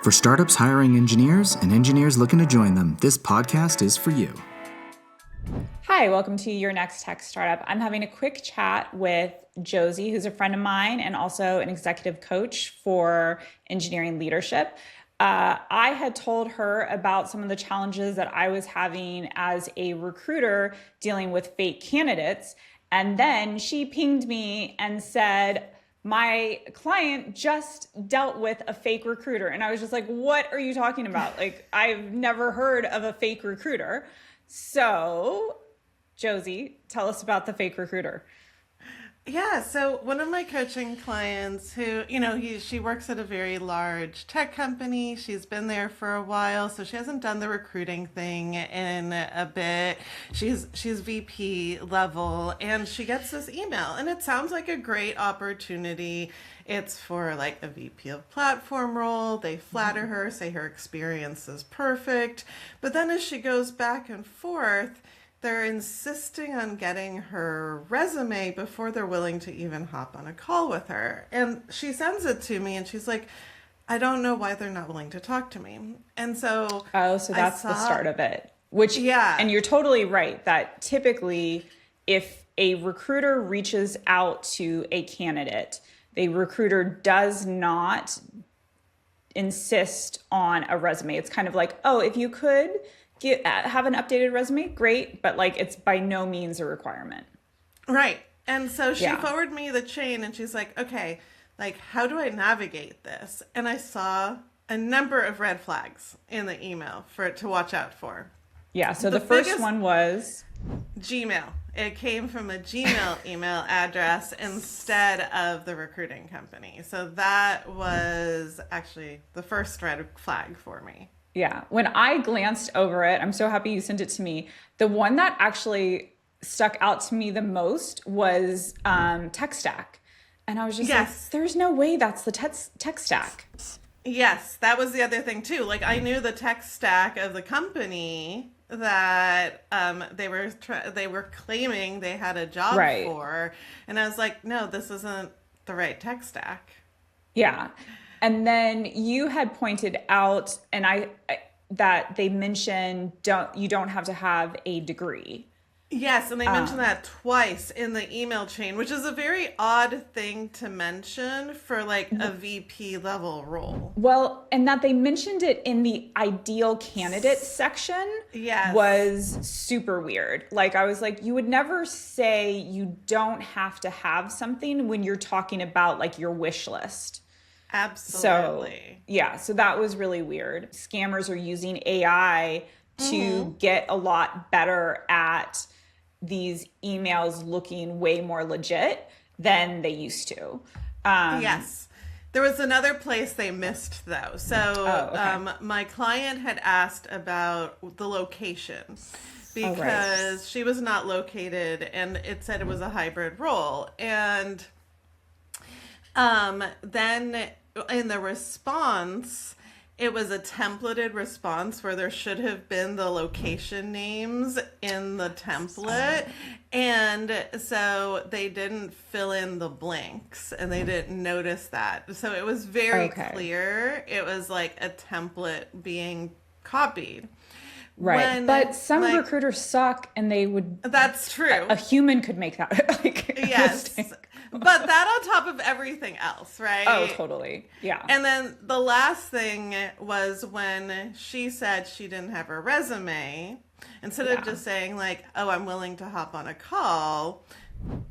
For startups hiring engineers and engineers looking to join them, this podcast is for you. Hi, welcome to Your Next Tech Startup. I'm having a quick chat with Jossie, who's a friend of mine and also an executive coach for engineering leadership. I had told her about some of the challenges that I was having as a recruiter dealing with fake candidates. And then she pinged me and said, my client just dealt with a fake recruiter. And I was just like, what are you talking about? Like, I've never heard of a fake recruiter. So, Jossie, tell us about the fake recruiter. Yeah, so one of my coaching clients who, she works at a very large tech company. She's been there for a while, so she hasn't done the recruiting thing in a bit. She's VP level, and she gets this email, and it sounds like a great opportunity. It's for like a VP of platform role. They flatter her, say her experience is perfect. But then as she goes back and forth, they're insisting on getting her resume before they're willing to even hop on a call with her. And she sends it to me and she's like, I don't know why they're not willing to talk to me. And so so that's the start of it. Which, yeah. And you're totally right that typically if a recruiter reaches out to a candidate, the recruiter does not insist on a resume. It's kind of like, oh, if you could have an updated resume, great, but like it's by no means a requirement. Right. And so she forwarded me the chain and she's like, okay, like how do I navigate this? And I saw a number of red flags in the email for it to watch out for. Yeah, so the first one was Gmail. It came from a Gmail email address instead of the recruiting company. So that was actually the first red flag for me. Yeah. When I glanced over it, I'm so happy you sent it to me. The one that actually stuck out to me the most was tech stack. And I was just like, there's no way that's the tech stack. Yes, that was the other thing too. Like I knew the tech stack of the company that they were claiming they had a job for. And I was like, no, this isn't the right tech stack. Yeah. And then you had pointed out, and that they mentioned you don't have to have a degree. Yes, and they mentioned that twice in the email chain, which is a very odd thing to mention for like a VP level role. Well, and that they mentioned it in the ideal candidate section was super weird. Like I was like, you would never say you don't have to have something when you're talking about like your wish list. Absolutely. So that was really weird. Scammers are using AI to get a lot better at these emails looking way more legit than they used to. Yes. There was another place they missed though. So my client had asked about the location because she was not located and it said it was a hybrid role. And then in the response, it was a templated response where there should have been the location names in the template. And so they didn't fill in the blanks and they didn't notice that. So it was very clear. It was like a template being copied. Right. But some recruiters suck and they would. That's true. A human could make that. Yes. But that on top of everything else, right? Oh, totally. Yeah. And then the last thing was when she said she didn't have her resume, instead of just saying like, oh, I'm willing to hop on a call,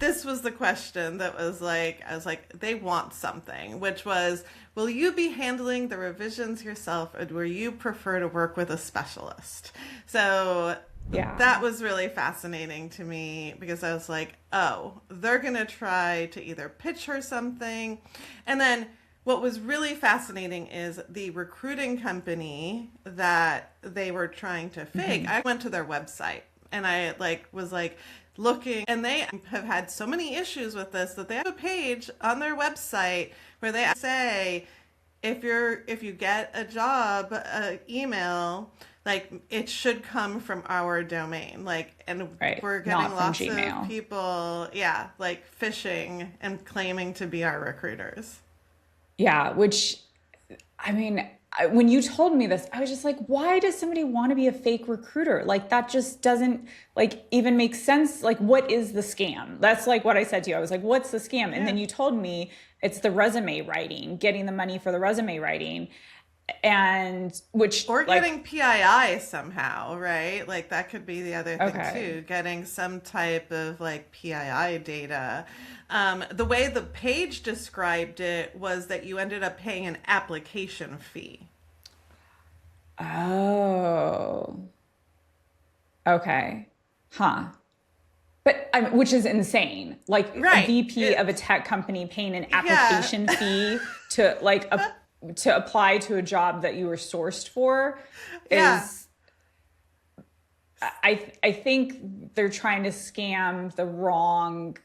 this was the question that was like, I was like, they want something, which was, will you be handling the revisions yourself or will you prefer to work with a specialist? So that was really fascinating to me because I was like, oh, they're going to try to either pitch her something. And then what was really fascinating is the recruiting company that they were trying to fake. I went to their website and I was looking, and they have had so many issues with this that they have a page on their website where they say, if you get a job email, like it should come from our domain, we're getting lots of people, phishing and claiming to be our recruiters. Yeah, which, I mean, when you told me this, I was just like, why does somebody want to be a fake recruiter? Like, that just doesn't like even make sense. Like, what is the scam? That's like what I said to you. I was like, what's the scam? And then you told me it's the resume writing, getting the money for the resume writing. And which, or like, getting PII somehow, right? Like that could be the other thing Okay. too, getting some type of like PII data. The way the page described it was that you ended up paying an application fee. Oh, okay. Huh. But which is insane. Like a Right. VP of a tech company paying an application fee to like to apply to a job that you were sourced for Yeah. is I think they're trying to scam the wrong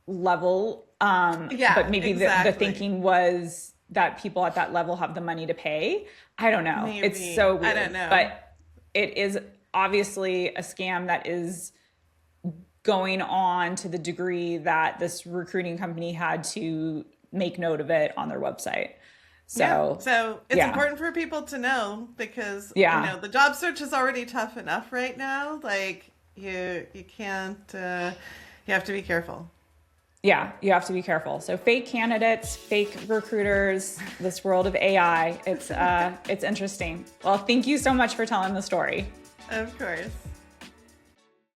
level. Yeah, But maybe the exactly. thinking was that people at that level have the money to pay. I don't know. Maybe. It's so weird. I don't know. But it is obviously a scam that is going on to the degree that this recruiting company had to make note of it on their website. So, so it's important for people to know because you know the job search is already tough enough right now. Like you can't you have to be careful. Yeah, you have to be careful. So fake candidates, fake recruiters, this world of AI, it's interesting. Well, thank you so much for telling the story. Of course.